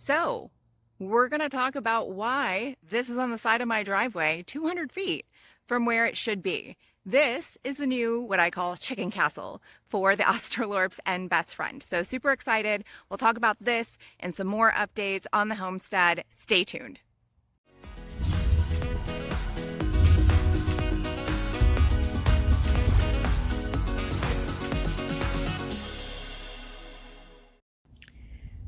So, we're going to talk about why this is on the side of my driveway, 200 feet from where it should be. This is the new, what I call chicken castle for the Australorps and best friend. So super excited. We'll talk about this and some more updates on the homestead. Stay tuned.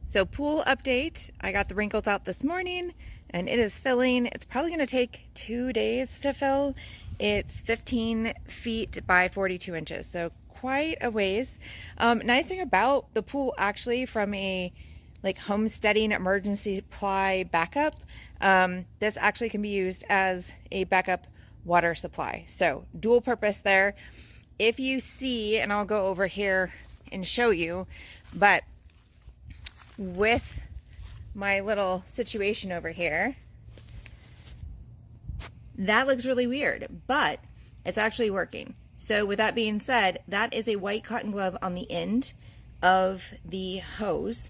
So pool update, I got the wrinkles out this morning and it is filling. It's probably going to take 2 days to fill. It's 15 feet by 42 inches, so quite a ways. Nice thing about the pool, actually, from a homesteading emergency supply backup, this actually can be used as a backup water supply. So dual purpose there. If you see, and I'll go over here and show you, but with my little situation over here, that looks really weird, but it's actually working. So with that being said, that is a white cotton glove on the end of the hose,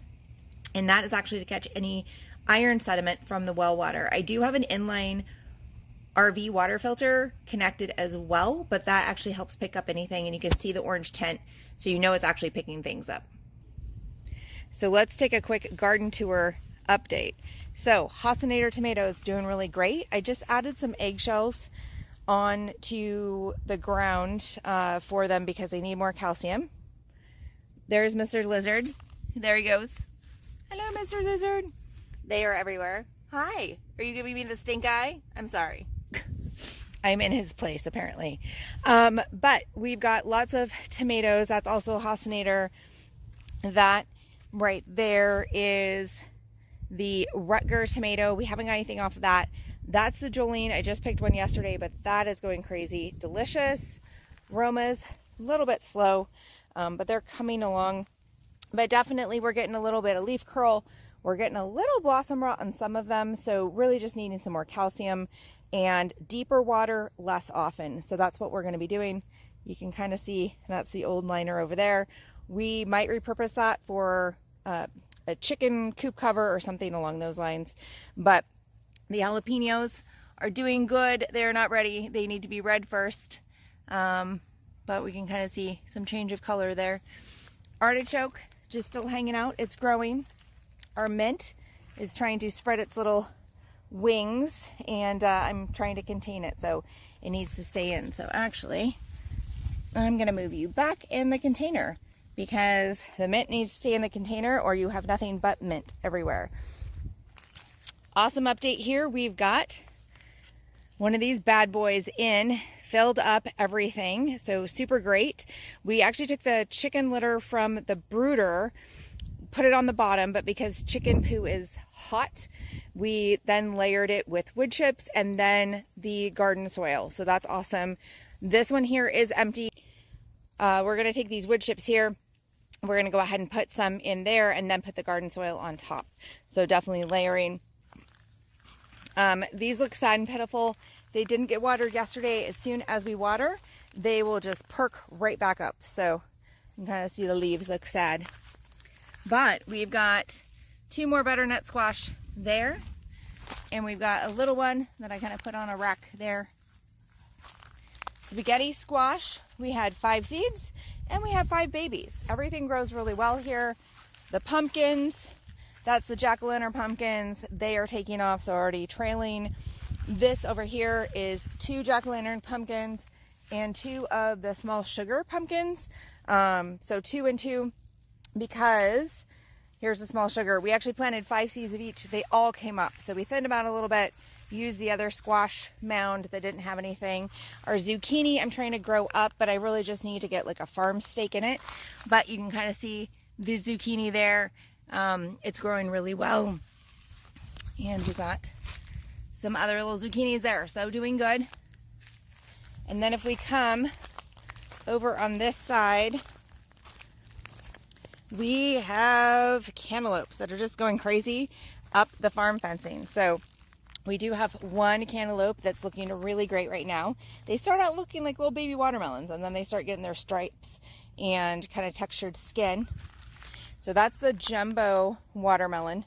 and that is actually to catch any iron sediment from the well water. I do have an inline RV water filter connected as well, but that actually helps pick up anything, and you can see the orange tint, so you know it's actually picking things up. So let's take a quick garden tour update. So Hossinator tomatoes doing really great. I just added some eggshells onto the ground for them because they need more calcium. There's Mr. Lizard. There he goes. Hello, Mr. Lizard. They are everywhere. Hi. Are you giving me the stink eye? I'm sorry. I'm in his place apparently. But we've got lots of tomatoes. That's also Hossinator. That right there is the Rutger tomato. We haven't got anything off of that. That's the Jolene. I just picked one yesterday, but that is going crazy. Delicious. Aromas, a little bit slow, but they're coming along. But definitely we're getting a little bit of leaf curl. We're getting a little blossom rot on some of them. So really just needing some more calcium and deeper water less often. So that's what we're going to be doing. You can kind of see that's the old liner over there. We might repurpose that for a chicken coop cover or something along those lines. But the jalapenos are doing good. They're not ready. They need to be red first. But we can kind of see some change of color there. Artichoke, just still hanging out. It's growing. Our mint is trying to spread its little wings, and I'm trying to contain it, so it needs to stay in. So actually, I'm going to move you back in the container, because the mint needs to stay in the container or you have nothing but mint everywhere. Awesome update here. We've got one of these bad boys in, filled up everything. So super great. We actually took the chicken litter from the brooder, put it on the bottom, but because chicken poo is hot, we then layered it with wood chips and then the garden soil. So that's awesome. This one here is empty. We're going to take these wood chips here. We're going to go ahead and put some in there and then put the garden soil on top. So definitely layering. These look sad and pitiful. They didn't get watered yesterday. As soon as we water, they will just perk right back up. So you can kind of see the leaves look sad. But we've got 2 more butternut squash there. And we've got a little one that I kind of put on a rack there. Spaghetti squash, we had 5 seeds and we have 5 babies. Everything grows really well here. The pumpkins, that's the jack-o'-lantern pumpkins. They are taking off, so already trailing. This over here is 2 jack-o'-lantern pumpkins and 2 of the small sugar pumpkins. So 2 and 2, because here's the small sugar. We actually planted 5 seeds of each. They all came up. So we thinned them out a little bit. Use the other squash mound that didn't have anything. Our zucchini I'm trying to grow up, but I really just need to get like a farm stake in it. But you can kind of see the zucchini there. It's growing really well. And we've got some other little zucchinis there, so doing good. And then if we come over on this side, we have cantaloupes that are just going crazy up the farm fencing. So we do have one cantaloupe that's looking really great right now. They start out looking like little baby watermelons, and then they start getting their stripes and kind of textured skin. So that's the jumbo watermelon.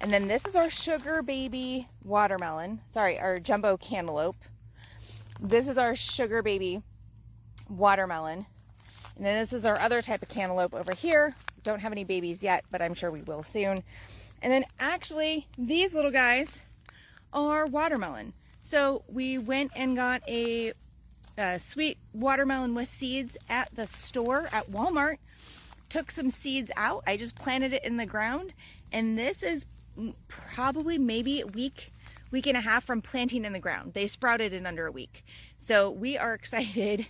And then this is our sugar baby watermelon. Sorry, our jumbo cantaloupe. This is our sugar baby watermelon. And then this is our other type of cantaloupe over here. Don't have any babies yet, but I'm sure we will soon. And then actually, these little guys are watermelon. So we went and got a sweet watermelon with seeds at the store at Walmart. Took some seeds out. I just planted it in the ground. And this is probably maybe a week and a half from planting in the ground. They sprouted in under a week. So we are excited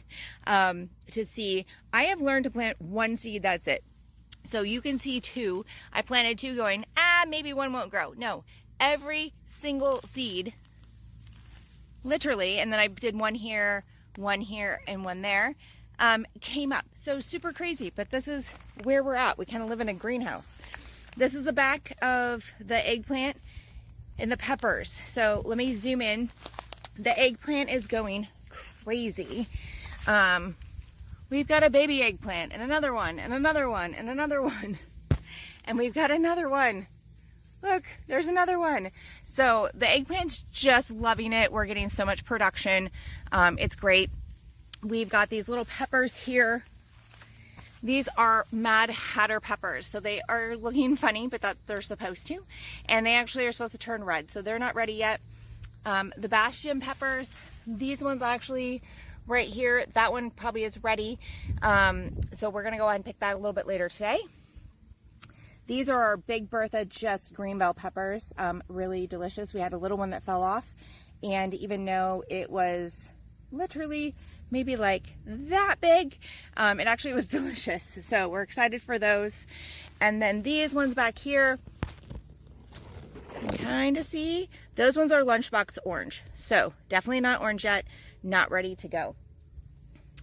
to see. I have learned to plant one seed, that's it. So you can see two. I planted two going, maybe one won't grow. No, every single seed, literally, and then I did one here, and one there, came up. So super crazy, but this is where we're at. We kind of live in a greenhouse. This is the back of the eggplant and the peppers. So let me zoom in. The eggplant is going crazy. We've got a baby eggplant and another one and another one and another one. And we've got another one. Look, there's another one. So the eggplant's just loving it. We're getting so much production. It's great. We've got these little peppers here. These are Mad Hatter peppers. So they are looking funny, but that they're supposed to. And they actually are supposed to turn red. So they're not ready yet. The Bastion peppers, these ones actually right here, that one probably is ready. So we're gonna go ahead and pick that a little bit later today. These are our Big Bertha just green bell peppers. Really delicious. We had a little one that fell off, and even though it was literally maybe like that big, it actually was delicious. So we're excited for those. And then these ones back here, you can kind of see, those ones are lunchbox orange. So definitely not orange yet, not ready to go.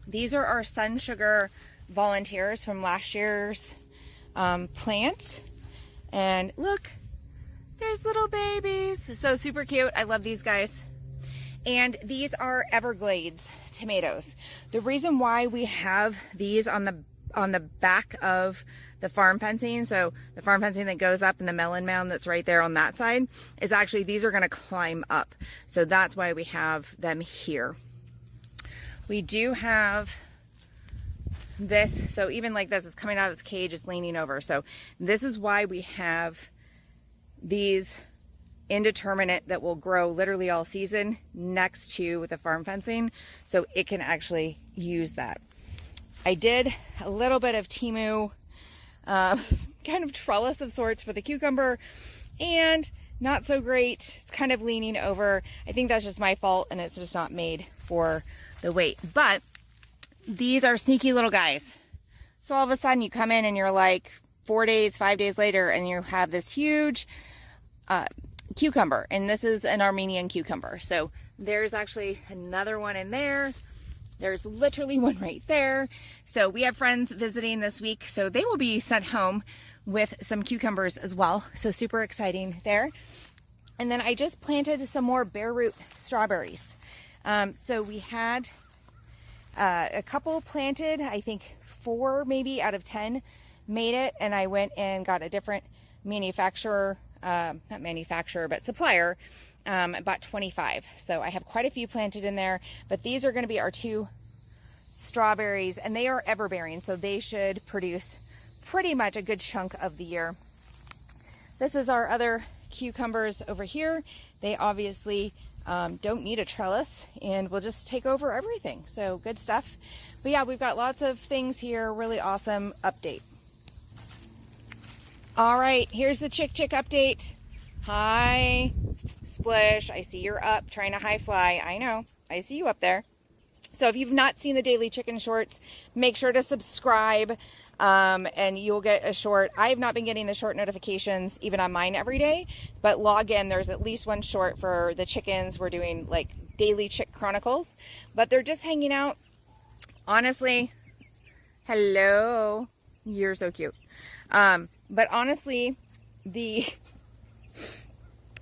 These are our Sun Sugar volunteers from last year's plant. And look, there's little babies. So super cute. I love these guys. And these are Everglades tomatoes. The reason why we have these on the back of the farm fencing, so the farm fencing that goes up in the melon mound that's right there on that side, is actually these are going to climb up. So that's why we have them here. We do have this, so even like this, it's coming out of its cage, it's leaning over. So this is why we have these indeterminate that will grow literally all season next to the farm fencing, so it can actually use that. I did a little bit of Temu kind of trellis of sorts for the cucumber, and not so great. It's kind of leaning over. I think that's just my fault, and it's just not made for the weight. But these are sneaky little guys. So all of a sudden you come in and you're like 4 days, 5 days later, and you have this huge cucumber, and this is an Armenian cucumber. So there's actually another one in there. There's literally one right there. So we have friends visiting this week, so they will be sent home with some cucumbers as well. So super exciting there. And then I just planted some more bare root strawberries. So we had a couple planted, I think 4 maybe out of 10 made it, and I went and got a different manufacturer, not manufacturer, but supplier, about 25. So I have quite a few planted in there, but these are going to be our 2 strawberries, and they are everbearing, so they should produce pretty much a good chunk of the year. This is our other cucumbers over here. They obviously don't need a trellis and will just take over everything. So good stuff. But yeah, we've got lots of things here. Really awesome update. All right, here's the Chick update. Hi, Splish. I see you're up trying to high fly. I know. I see you up there. So if you've not seen the daily chicken shorts, make sure to subscribe. And you'll get a short. I have not been getting the short notifications even on mine every day, but log in. There's at least one short for the chickens. We're doing like daily Chick Chronicles, but they're just hanging out. Honestly, hello, you're so cute. But honestly, the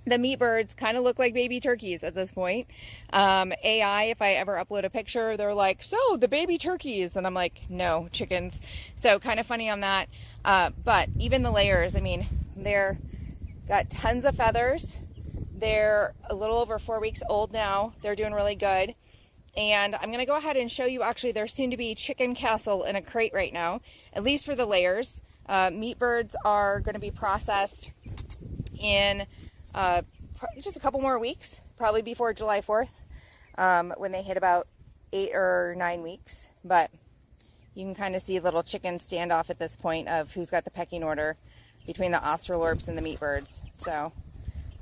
meat birds kind of look like baby turkeys at this point. AI, if I ever upload a picture, they're like, so the baby turkeys, and I'm like, no, chickens. So kind of funny on that. But even the layers, I mean, they're Got tons of feathers. They're a little over 4 weeks old now. They're doing really good. And I'm going to go ahead and show you actually their soon-to-be chicken castle in a crate right now, at least for the layers. Meat birds are going to be processed in just a couple more weeks, probably before July 4th, when they hit about 8 or 9 weeks. But you can kind of see a little chicken standoff at this point of who's got the pecking order between the Australorps and the meat birds. So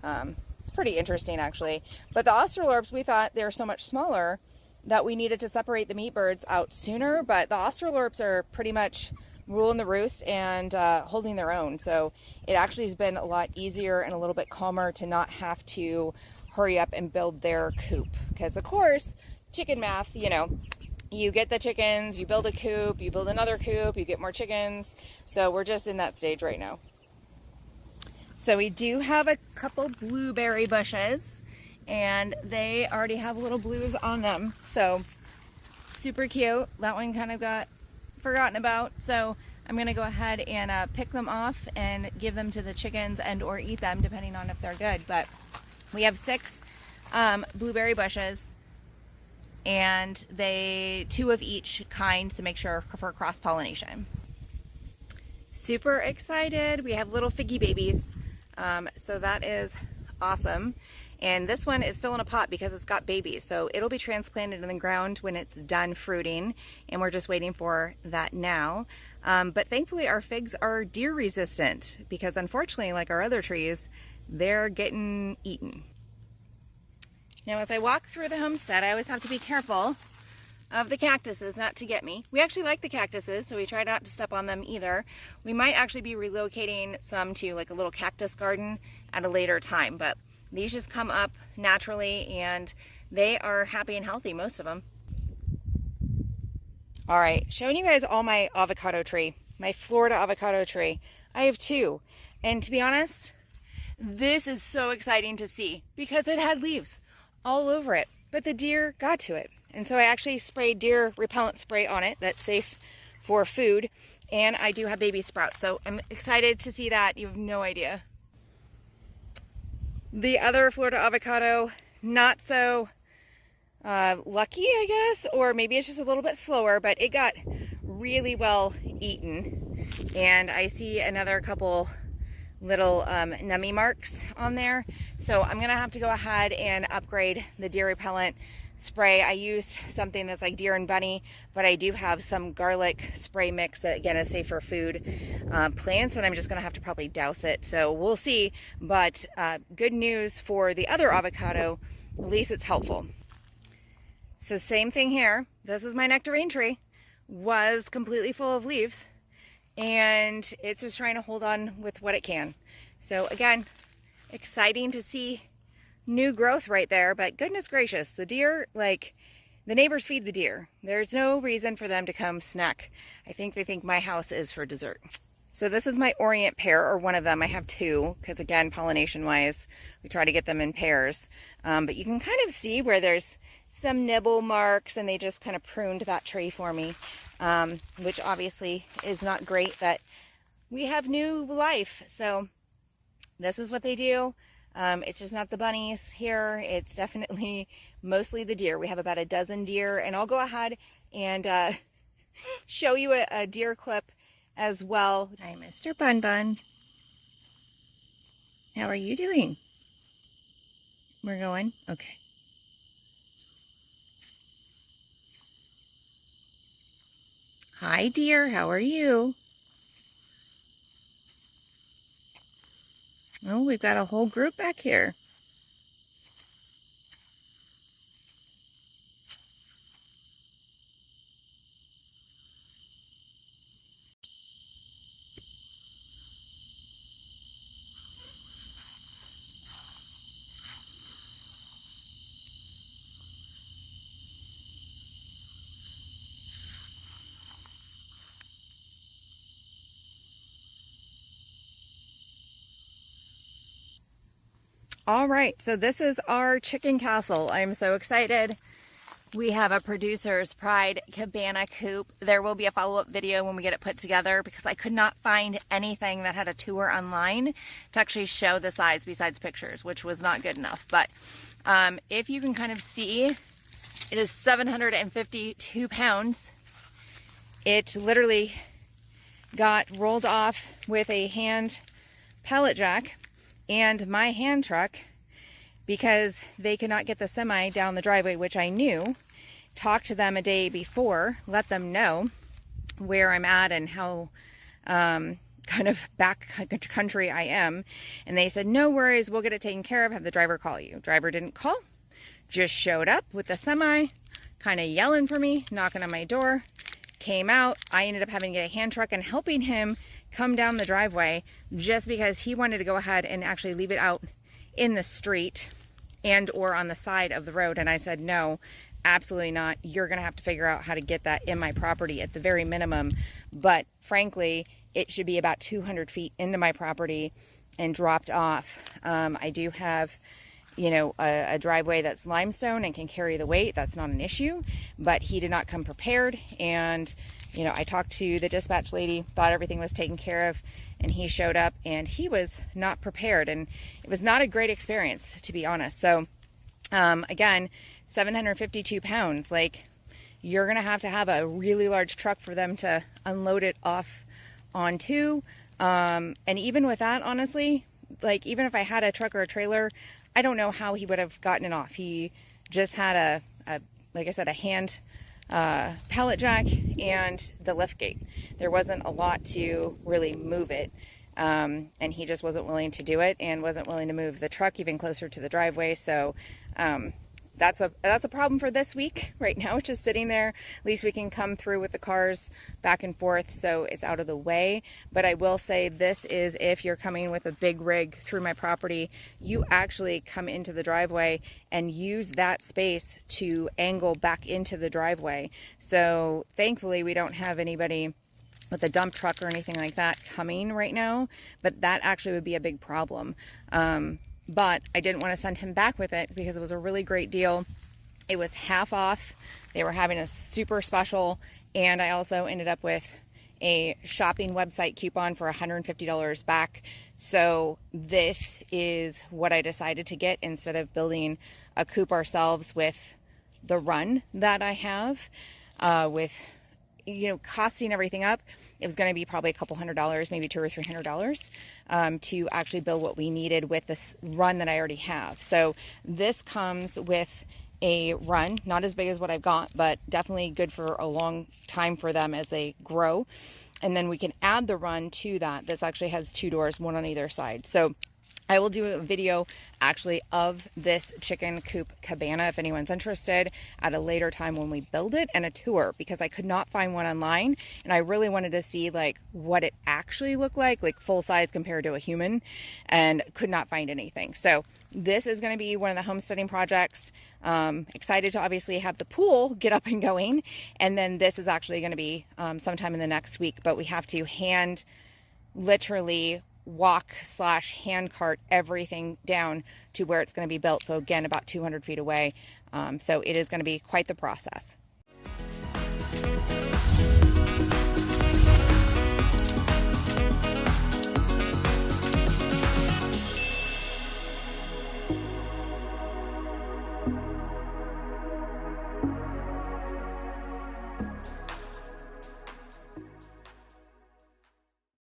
it's pretty interesting actually. But the Australorps, we thought they were so much smaller that we needed to separate the meat birds out sooner, but the Australorps are pretty much ruling the roost and holding their own. So it actually has been a lot easier and a little bit calmer to not have to hurry up and build their coop. Because of course, chicken math, you know, you get the chickens, you build a coop, you build another coop, you get more chickens. So we're just in that stage right now. So we do have a couple blueberry bushes, and they already have little blues on them. So super cute. That one kind of got forgotten about. So I'm going to go ahead and pick them off and give them to the chickens and or eat them depending on if they're good. But we have 6 blueberry bushes, and 2 of each kind to make sure for cross-pollination. Super excited. We have little figgy babies. So that is awesome. And this one is still in a pot because it's got babies. So it'll be transplanted in the ground when it's done fruiting. And we're just waiting for that now. But thankfully our figs are deer resistant because unfortunately, like our other trees, they're getting eaten. Now as I walk through the homestead, I always have to be careful of the cactuses not to get me. We actually like the cactuses, so we try not to step on them either. We might actually be relocating some to like a little cactus garden at a later time, but these just come up naturally and they are happy and healthy, most of them. All right, showing you guys all my avocado tree, my Florida avocado tree. I have 2, and to be honest, this is so exciting to see because it had leaves all over it, but the deer got to it. And so I actually sprayed deer repellent spray on it that's safe for food, and I do have baby sprouts. So I'm excited to see that. You have no idea. The other Florida avocado, not so lucky, I guess, or maybe it's just a little bit slower, but it got really well eaten. And I see another couple little nummy marks on there. So I'm gonna have to go ahead and upgrade the deer repellent spray. I used something that's like deer and bunny, but I do have some garlic spray mix that again is safe for food plants, and I'm just gonna have to probably douse it. So we'll see, but good news for the other avocado, at least it's helpful. So same thing here. This is my nectarine tree, was completely full of leaves, and it's just trying to hold on with what it can. So again, exciting to see new growth right there, but goodness gracious, the deer, like, the neighbors feed the deer. There's no reason for them to come snack. I think they think my house is for dessert. So this is my Orient pear, or one of them. I have 2, because again, pollination wise, we try to get them in pairs. But you can kind of see where there's some nibble marks, and they just kind of pruned that tree for me, which obviously is not great that we have new life. So this is what they do. It's just not the bunnies here. It's definitely mostly the deer. We have about a dozen deer, and I'll go ahead and show you a deer clip as well. Hi, Mr. Bun Bun. How are you doing? We're going? Okay. Hi, dear. How are you? Oh, we've got a whole group back here. All right, so this is our chicken castle. I'm so excited. We have a Producer's Pride Cabana coop. There will be a follow-up video when we get it put together because I could not find anything that had a tour online to actually show the size besides pictures, which was not good enough. But if you can kind of see, it is 752 pounds. It literally got rolled off with a hand pallet jack and my hand truck because they could not get the semi down the driveway, which I knew. Talked to them a day before, let them know where I'm at and how kind of back country I am. And they said, no worries, we'll get it taken care of, have the driver call you. Driver didn't call, just showed up with the semi, kind of yelling for me, knocking on my door, came out. I ended up having to get a hand truck and helping him come down the driveway just because he wanted to go ahead and actually leave it out in the street and or on the side of the road. And I said, no, absolutely not. You're going to have to figure out how to get that in my property at the very minimum. But frankly, it should be about 200 feet into my property and dropped off. I do have, you know, a driveway that's limestone and can carry the weight. That's not an issue, but he did not come prepared. And, you know, I talked to the dispatch lady, thought everything was taken care of, and he showed up and he was not prepared. And it was not a great experience, to be honest. So, again, 752 pounds, like you're going to have a really large truck for them to unload it off onto. And even with that, honestly, like even if I had a truck or a trailer, I don't know how he would have gotten it off. He just had like I said, a hand pallet jack and the lift gate. There wasn't a lot to really move it. And he just wasn't willing to do it and wasn't willing to move the truck even closer to the driveway. So, that's a problem for this week right now. It's just sitting there. At least we can come through with the cars back and forth, so it's out of the way. But I will say this is if you're coming with a big rig through my property, you actually come into the driveway and use that space to angle back into the driveway. So thankfully we don't have anybody with a dump truck or anything like that coming right now, but that actually would be a big problem. But I didn't want to send him back with it because it was a really great deal. It was half off. They were having a super special. And I also ended up with a shopping website coupon for $150 back. So this is what I decided to get instead of building a coop ourselves with the run that I have, with, you know, costing everything up. It was going to be probably a couple $100, maybe $200 or $300, to actually build what we needed with this run that I already have. So this comes with a run, not as big as what I've got, but definitely good for a long time for them as they grow. And then we can add the run to that. This actually has 2 doors, one on either side. So I will do a video actually of this chicken coop cabana if anyone's interested at a later time when we build it, and a tour, because I could not find one online and I really wanted to see like what it actually looked like full size compared to a human, and could not find anything. So this is going to be one of the homesteading projects. Excited to obviously have the pool get up and going, and then this is actually going to be sometime in the next week, but we have to literally walk/hand cart everything down to where it's going to be built. So again, about 200 feet away. So it is going to be quite the process.